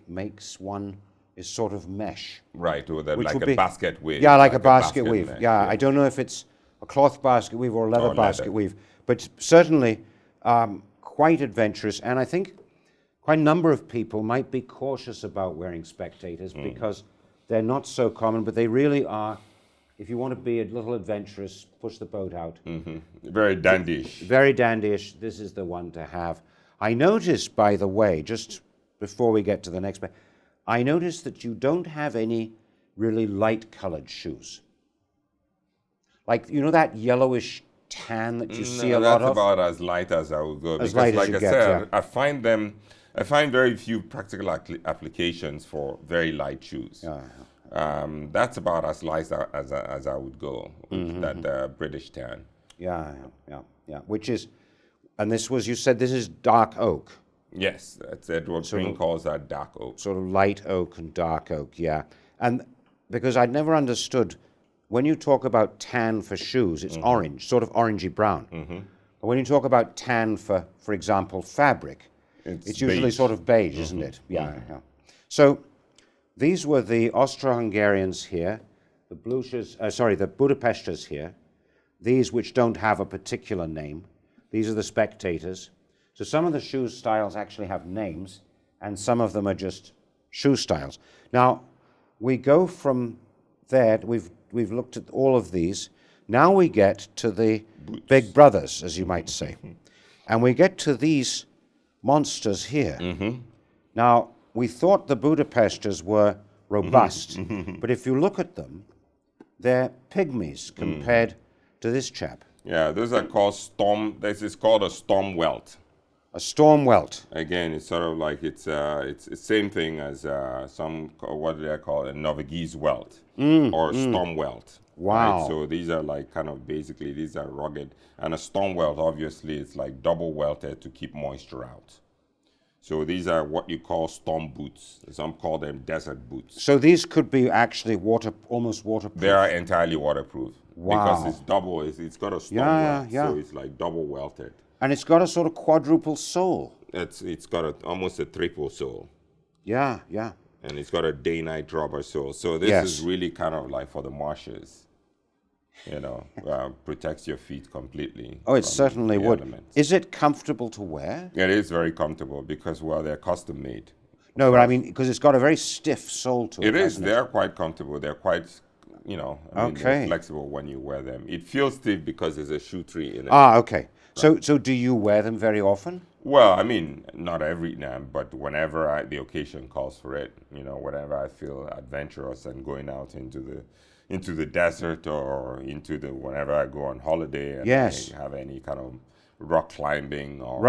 makes one is sort of mesh. Right, or like a basket weave. Yeah, like a basket weave. Mesh, yeah, I don't know if it's a cloth basket weave or a leather basket weave, but certainly quite adventurous, and I think quite a number of people might be cautious about wearing Spectators because they're not so common, but they really are. If you want to be a little adventurous, push the boat out. Very dandyish. Very dandyish. This is the one to have. I noticed, by the way, just before we get to the next, I noticed that you don't have any really light-colored shoes. Like, you know that yellowish tan that you see a lot of? That's about as light as I would go. As Because, light as like you I get, said, yeah. I find very few practical applications for very light shoes. That's about as light as I would go with that British tan. Yeah. Which is, and this was, you said this is dark oak. Yes, that's Edward Green calls that dark oak. Sort of light oak and dark oak, yeah. And because I'd never understood, when you talk about tan for shoes, it's orange, sort of orangey brown. But when you talk about tan for example, fabric, it's usually beige. sort of beige, isn't it? Yeah. So these were the Austro-Hungarians here, the Budapesters here, these which don't have a particular name. These are the Spectators. So some of the shoe styles actually have names, and some of them are just shoe styles. Now, we go from there, we've looked at all of these. Now we get to the Boots. big brothers, as you might say. And we get to these monsters here. Now, we thought the Budapesters were robust, but if you look at them, they're pygmies compared to this chap. Yeah, those are called this is called a storm welt. A storm welt. Again, it's sort of like it's the same thing as what do they call it, a Norvegese welt or storm welt. Wow. Right? So these are like kind of basically these are rugged, and a storm welt obviously is like double welted to keep moisture out. So these are what you call storm boots. Some call them desert boots. So these could be actually almost waterproof. They are entirely waterproof. Wow. Because it's double. It's got a storm welt, so it's like double welted. And it's got a sort of quadruple sole. It's got almost a triple sole. Yeah. And it's got a day-night rubber sole. So this is really kind of like for the marshes. Protects your feet completely. Oh, it certainly would. Elements. Is it comfortable to wear? It is very comfortable because, they're custom made. No, but I mean, because it's got a very stiff sole to it. It is. They're quite comfortable. They're quite, they're flexible when you wear them. It feels stiff because there's a shoe tree in it. Ah, okay. Right. So do you wear them very often? Well, I mean, not every time, but whenever the occasion calls for it, whenever I feel adventurous and going out into the desert or whenever I go on holiday and I have any kind of rock climbing or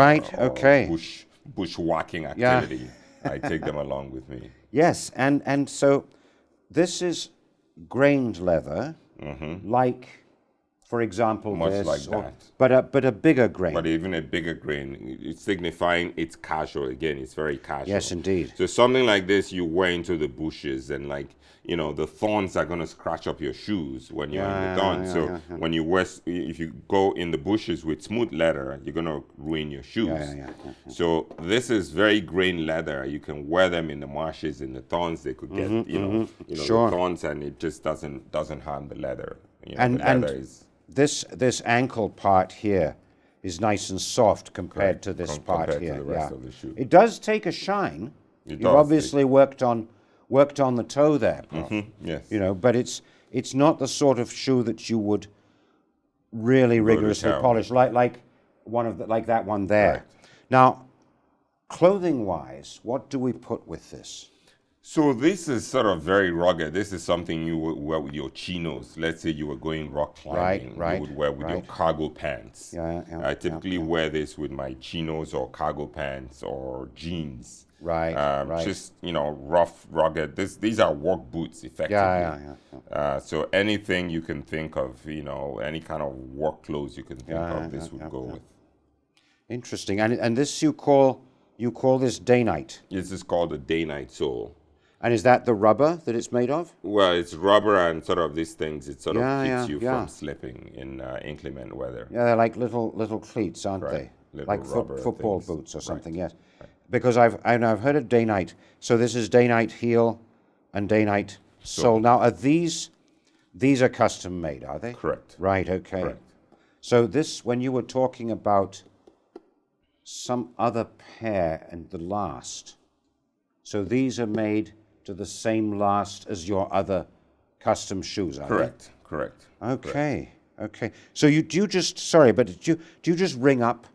bushwhacking activity, I take them along with me. Yes, and so this is grained leather, like, for example, much this, like that. But a bigger grain. But even a bigger grain, it's signifying it's casual. Again, it's very casual. Yes, indeed. So something like this, you wear into the bushes, and the thorns are going to scratch up your shoes when you're in the thorns. When you wear, if you go in the bushes with smooth leather, you're going to ruin your shoes. So this is very grain leather. You can wear them in the marshes, in the thorns. They could get, the thorns, and it just doesn't harm the leather. And this ankle part here is nice and soft compared to this part here. To the rest of the shoe. It does take a shine. You've obviously worked on the toe there, Prof. Yes. But it's not the sort of shoe that you would really rigorously polish, like that one there. Right. Now, clothing-wise, what do we put with this? So this is sort of very rugged. This is something you would wear with your chinos. Let's say you were going rock climbing. You would wear with your cargo pants. I typically wear this with my chinos or cargo pants or jeans. Just, rough, rugged. These are work boots, effectively. So anything you can think of, any kind of work clothes you can think of, this would go with. Interesting. And this you call this day-night? This is called a day-night sole. And is that the rubber that it's made of? Well, it's rubber and sort of these things. It sort of keeps you from slipping in inclement weather. Yeah, they're like little cleats, aren't they? Little like football things. Boots or something. Yes. Right. Because I've heard of day-night. So this is day-night heel and day-night sole. Now, are these are custom made? Are they? Correct. Right. Okay. Correct. So this, when you were talking about some other pair and the last. So these are made to the same last as your other custom shoes, are Correct. Correct. they? Okay. Okay. So do you just, sorry, but do you just ring up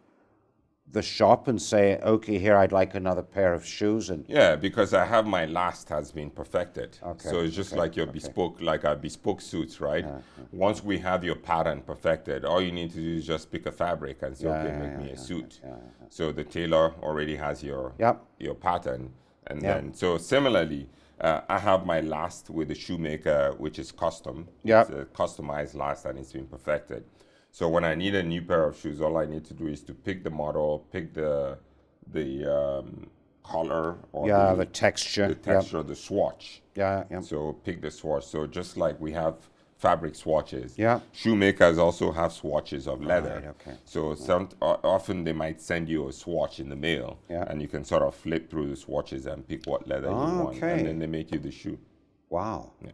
the shop and say, okay, here I'd like another pair of shoes? And Yeah, because I have my last has been perfected. Okay, So it's just like your bespoke, like our bespoke suits, right? Once we have your pattern perfected, all you need to do is just pick a fabric and say, okay, make me a suit. So the tailor already has your your pattern. And then, so similarly, I have my last with the shoemaker, which is custom. It's a customized last and it's been perfected. So when I need a new pair of shoes, all I need to do is to pick the model, pick the color, or the texture, the swatch. So pick the swatch. So just like we have fabric swatches, shoemakers also have swatches of leather. So often they might send you a swatch in the mail, and you can sort of flip through the swatches and pick what leather you want, and then they make you the shoe. Wow. Yeah.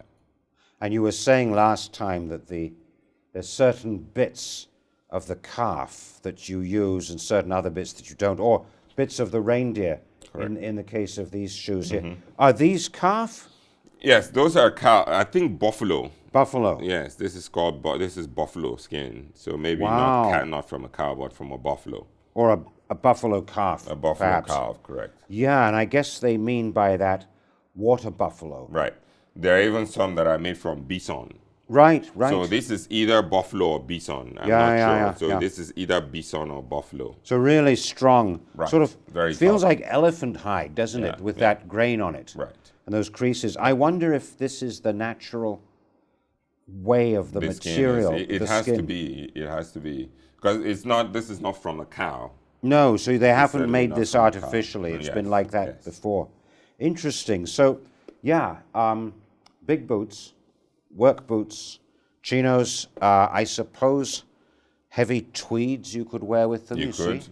And you were saying last time that there's certain bits of the calf that you use and certain other bits that you don't, or bits of the reindeer in the case of these shoes here. Are these calf? Yes, those are calf. I think buffalo. Buffalo. Yes, this is called this is buffalo skin. So maybe not from a cow, but from a buffalo. Or a buffalo calf. A buffalo calf, correct. Yeah, and I guess they mean by that water buffalo. Right. There are even some that are made from bison. Right. So this is either buffalo or bison. I'm not sure. So this is either bison or buffalo. So really strong. Right. Sort of very feels tough. like elephant hide, doesn't it? With that grain on it. Right. And those creases. I wonder if this is the natural way of the material. It has to be. It has to be. Because this is not from a cow. No, so they haven't made this artificially. It's been like that before. Interesting. So, big boots, work boots, chinos, I suppose heavy tweeds you could wear with them. You could.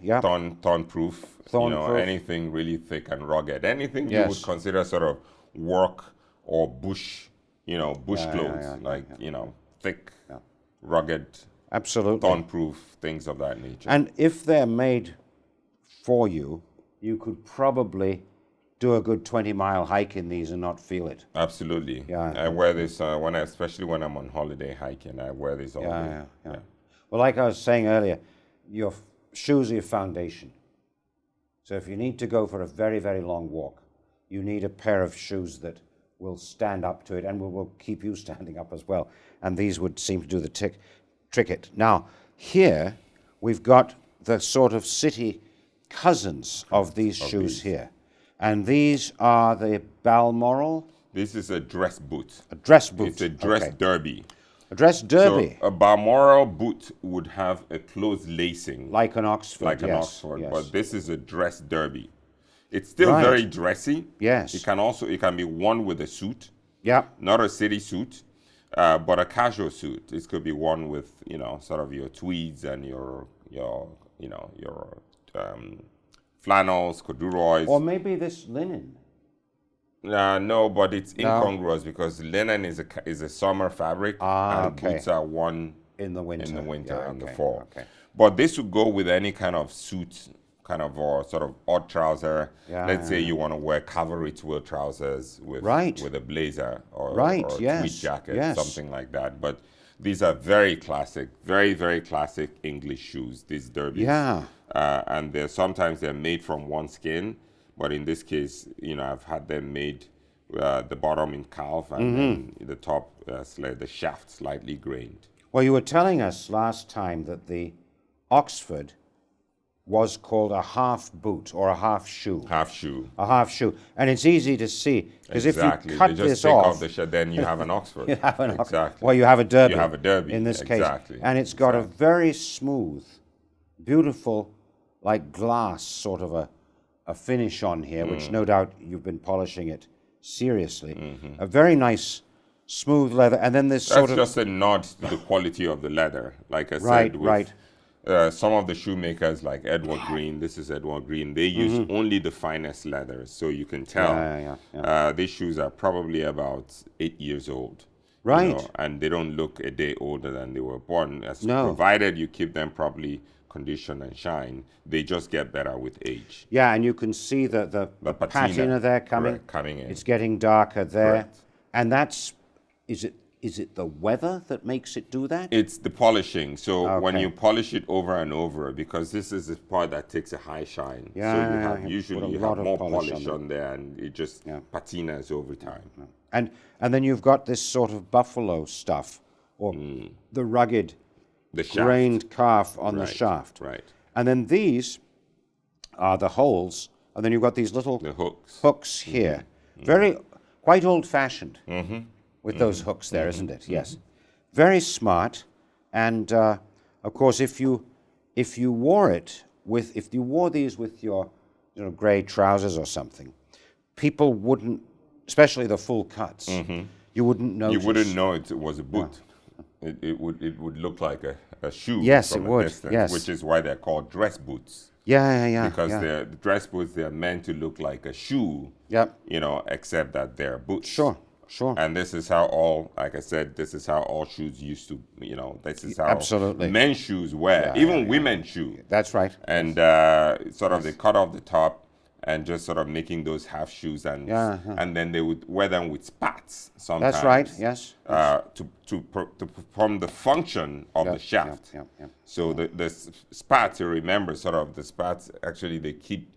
Thorn-proof. Anything really thick and rugged. Anything you would consider sort of work or bush, bush clothes, thick, rugged, absolutely thorn-proof, things of that nature. And if they're made for you, you could probably do a good 20-mile hike in these and not feel it. Absolutely. Yeah. I wear this especially when I'm on holiday hiking. I wear this all day. Yeah. Well, like I was saying earlier, your shoes are your foundation. So if you need to go for a very, very long walk, you need a pair of shoes that will stand up to it and will keep you standing up as well. And these would seem to do the trick. Now, here we've got the sort of city cousins of these shoes here. And these are the balmoral? This is a dress boot. A dress boot. It's a dress derby. A dress derby. So a balmoral boot would have a closed lacing. Like an Oxford, Like an Oxford, but this is a dress derby. It's still very dressy. Yes. It can be worn with a suit. Yeah. Not a city suit, but a casual suit. It could be worn with, sort of your tweeds and your flannels, corduroys. Or maybe this linen. No, but it's incongruous because linen is a summer fabric, and boots are worn in the winter, and the fall. But this would go with any kind of suit, or sort of odd trouser. Let's say you want to wear cavalry twill trousers with a blazer or a tweed jacket, something like that. But these are very classic, very, very classic English shoes, these derbies. Yeah. And sometimes they're made from one skin, but in this case, I've had them made the bottom in calf and then the top, the shaft slightly grained. Well, you were telling us last time that the Oxford was called a half boot or a half shoe. Half shoe. A half shoe. And it's easy to see, because if you cut they just this take off the then you have an Oxford. You have an exactly. Well, you have a derby. You have a derby. In this case. Exactly. And it's got a very smooth, beautiful, like glass sort of a finish on here, which no doubt you've been polishing it seriously. A very nice, smooth leather. And then this That's just a nod to the quality of the leather. Like I said, with some of the shoemakers like Edward Green, this is Edward Green, they use only the finest leathers. So you can tell these shoes are probably about 8 years old. Right. And they don't look a day older than they were born. Provided you keep them properly condition and shine. They just get better with age. Yeah, and you can see the patina there coming. Correct, coming in. It's getting darker there. Correct. And that's, is it the weather that makes it do that? It's the polishing. So when Okay. you polish it over and over, because this is the part that takes a high shine. Yeah, so you yeah, have yeah. usually Put a you lot have of more polish polish on on there, and it just patinas over time. And then you've got this sort of buffalo stuff, or the rugged The shaft. grained calf on the Right, shaft. right. And then these are the holes, and then you've got these little The hooks. hooks here. Very, quite old-fashioned with those hooks there, isn't it? Yes. Very smart. And, of course, if you wore it with, if you wore these with your, grey trousers or something, people wouldn't, especially the full cuts, you wouldn't notice. You wouldn't know it was a boot. It would look like a shoe. Yes, from it a would, distance, yes. which is why they're called dress boots. Yeah. Because yeah. the dress boots, they're meant to look like a shoe. Yep. Except that they're boots. Sure. And this is how all, like I said, this is how all shoes used to, this is how Absolutely. men's shoes wear, even women's shoes. That's right. And sort of they cut off the top and just sort of making those half shoes, and and then they would wear them with spats sometimes. That's right, yes. To perform the function of the shaft. Yeah. So the spats, you remember, sort of the spats, actually they keep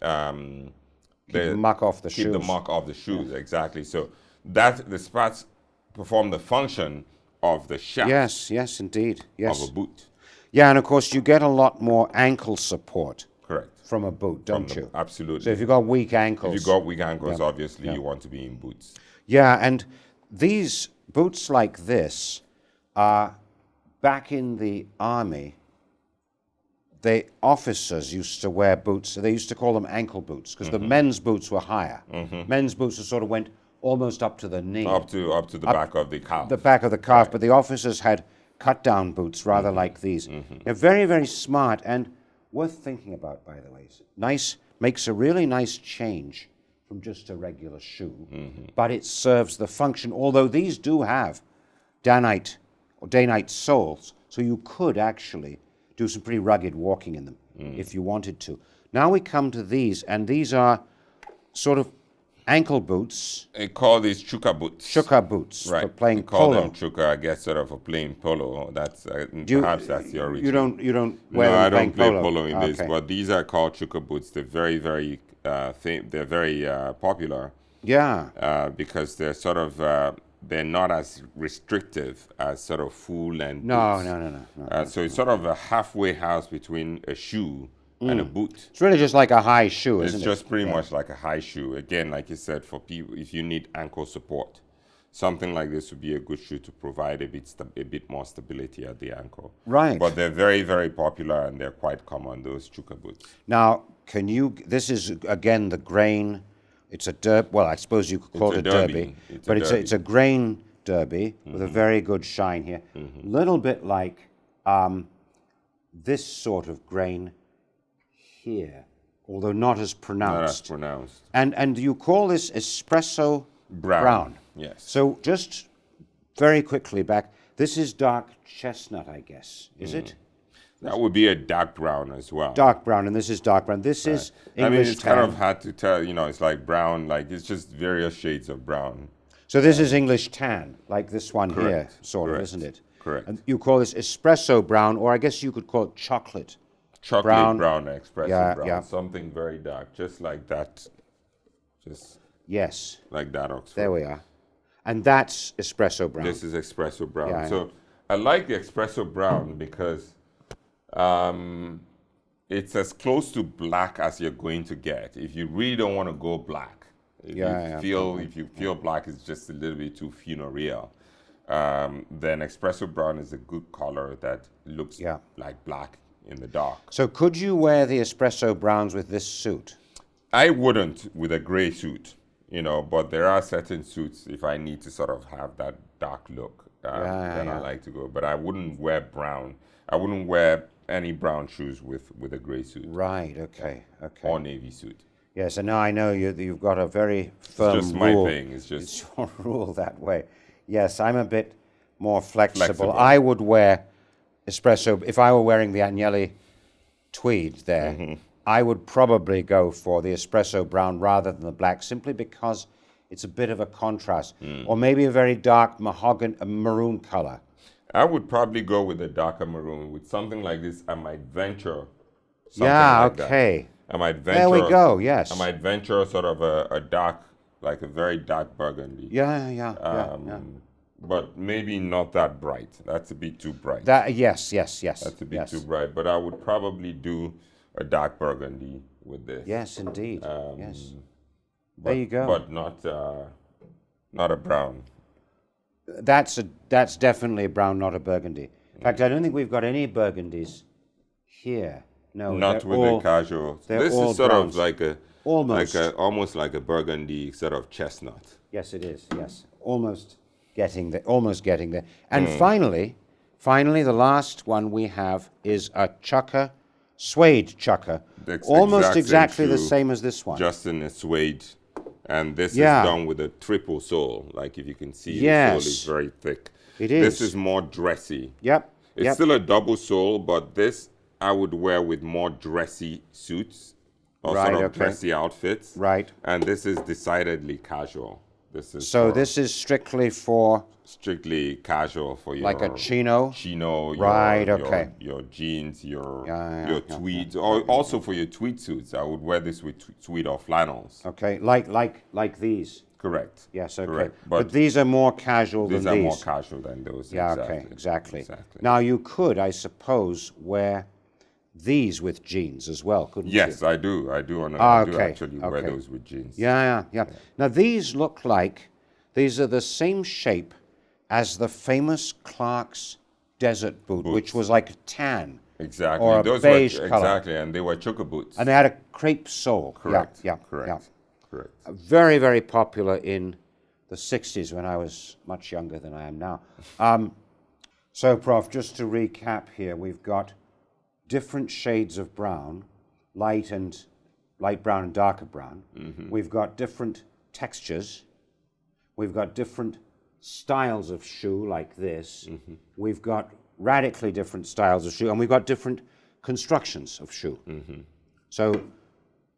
the muck off the keep shoes. the muck off the shoes, exactly. So that the spats perform the function of the shaft Yes, indeed. Yes. of a boot. Yeah, and of course you get a lot more ankle support Correct. from a boot, don't you? Absolutely. So if you've got weak ankles. If you got weak ankles, obviously you want to be in boots. Yeah, and these boots like this are back in the army. The officers used to wear boots. They used to call them ankle boots because the men's boots were higher. Men's boots sort of went almost up to the knee. Up to the back of the calf. The back of the calf, but the officers had cut-down boots rather like these. They're very, very smart and worth thinking about, by the way. Nice, makes a really nice change from just a regular shoe, but it serves the function, although these do have day-night soles, so you could actually do some pretty rugged walking in them if you wanted to. Now we come to these, and these are sort of ankle boots. They call these Chukka boots. Chukka boots Right. for playing They call polo. them Chukka, I guess, sort of for playing polo. That's perhaps that's the origin. You don't wear No, them I playing don't play polo. polo in this, Okay. but these are called Chukka boots. They're very, very, they're very popular Yeah. because they're sort of they're not as restrictive as sort of full and No. boots. So it's sort of a halfway house between a shoe and a boot. It's really just like a high shoe, It's isn't it? just pretty much like a high shoe. Again, like you said, for people, if you need ankle support, something like this would be a good shoe to provide a bit more stability at the ankle. Right. But they're very, very popular and they're quite common, those Chukka boots. Now, this is, again, the grain. It's a well, I suppose you could call It's it a a derby. derby. But It's a it's a grain derby with a very good shine here. Little bit like this sort of grain here, although not as pronounced. Not as pronounced. And you call this espresso brown. Yes. So just very quickly back, this is dark chestnut, I guess, is it? That would be a dark brown as well. Dark brown, and this is dark brown. This is English I mean, it's tan. kind of hard to tell, it's like brown, like it's just various shades of brown. So this is English tan, like this one here, Correct, sort of, correct, isn't it? correct. And you call this espresso brown, or I guess you could call it chocolate. Chocolate brown. brown, espresso Yeah, brown, yeah. something very dark, just like that. Just Yes, like that Oxford. there we are. And that's espresso brown. This is espresso brown. Yeah, So I like the espresso brown because it's as close to black as you're going to get. If you really don't want to go black, if you feel black is just a little bit too funereal, then espresso brown is a good color that looks like black in the dark. So could you wear the espresso browns with this suit? I wouldn't with a gray suit, but there are certain suits if I need to sort of have that dark look, then I like to go. But I wouldn't wear brown. I wouldn't wear any brown shoes with a gray suit. Right, okay. Or navy suit. Yes, and now I know you've got a very firm It's just rule. my thing. It's your rule that way. Yes, I'm a bit more flexible. Flexible. I would wear espresso, if I were wearing the Agnelli tweed there, I would probably go for the espresso brown rather than the black, simply because it's a bit of a contrast. Or maybe a very dark mahogany, maroon color. I would probably go with a darker maroon. With something like this, I might venture something Yeah, like okay. that. I might venture. There we go, yes. I might venture sort of a dark, like a very dark burgundy. Yeah. But maybe not that bright. That's a bit too bright. Yes. That's a bit too bright. But I would probably do a dark burgundy with this. Yes, indeed. Yes. But, There you go. But not a brown. That's definitely a brown, not a burgundy. In fact, I don't think we've got any burgundies here. No, not with the casual. This is sort browns. of like a almost like a burgundy sort of chestnut. Yes, it is. Yes, almost getting there. And finally, the last one we have is a Chukka, suede Chukka, almost exactly the same as this one. Just in a suede, and this is done with a triple sole. Like if you can see, the sole is very thick. It is. This is more dressy. Yep. It's still a double sole, but this I would wear with more dressy suits or sort of dressy outfits. Right. And this is decidedly casual. This is strictly casual for your like a chino. Your jeans, your tweeds, or also for your tweed suits. I would wear this with tweed or flannels. Okay, like these. Correct. Yes, okay. Correct. But these are more casual than these. These are more casual than those. Yeah, exactly. Now you could, I suppose, wear these with jeans as well, couldn't you? Yes, I do. I do actually wear those with jeans. Yeah. Now these look like these are the same shape as the famous Clark's desert boot, which was like a tan. Exactly. Or a beige color. Exactly, and they were Chukka boots. And they had a crepe sole. Correct. Yeah. Correct. Very, very popular in the 60s when I was much younger than I am now. So, Prof, just to recap here, we've got different shades of brown, light brown and darker brown. We've got different textures. We've got different styles of shoe like this. We've got radically different styles of shoe, and we've got different constructions of shoe. So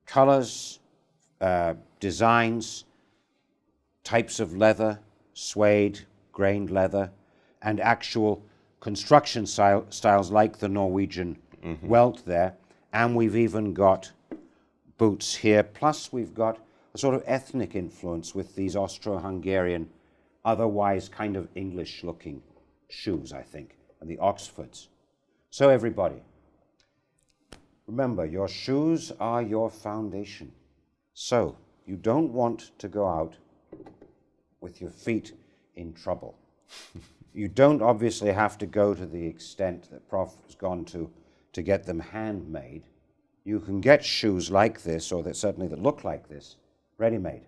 colors, designs, types of leather, suede, grained leather, and actual construction styles like the Norwegian welt there. And we've even got boots here, plus we've got a sort of ethnic influence with these Austro-Hungarian, otherwise kind of English-looking shoes, I think, and the Oxfords. So everybody, remember, your shoes are your foundation. So you don't want to go out with your feet in trouble. You don't obviously have to go to the extent that Prof has gone to get them handmade. You can get shoes like this, or that certainly that look like this, ready-made.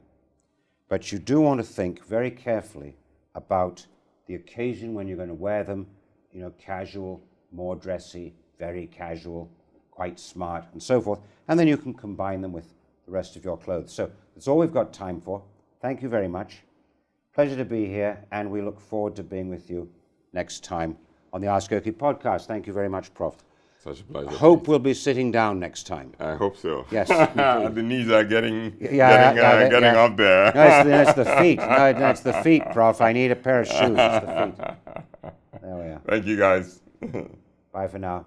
But you do want to think very carefully about the occasion when you're going to wear them, you know, casual, more dressy, very casual, quite smart, and so forth. And then you can combine them with the rest of your clothes. So that's all we've got time for. Thank you very much. Pleasure to be here, and we look forward to being with you next time on the AskOkey podcast. Thank you very much, Prof. Such a pleasure. I hope we'll be sitting down next time. I hope so. Yes. The knees are getting up there. No, it's the feet. No, it's the feet, Prof. I need a pair of shoes. It's the feet. There we are. Thank you, guys. Bye for now.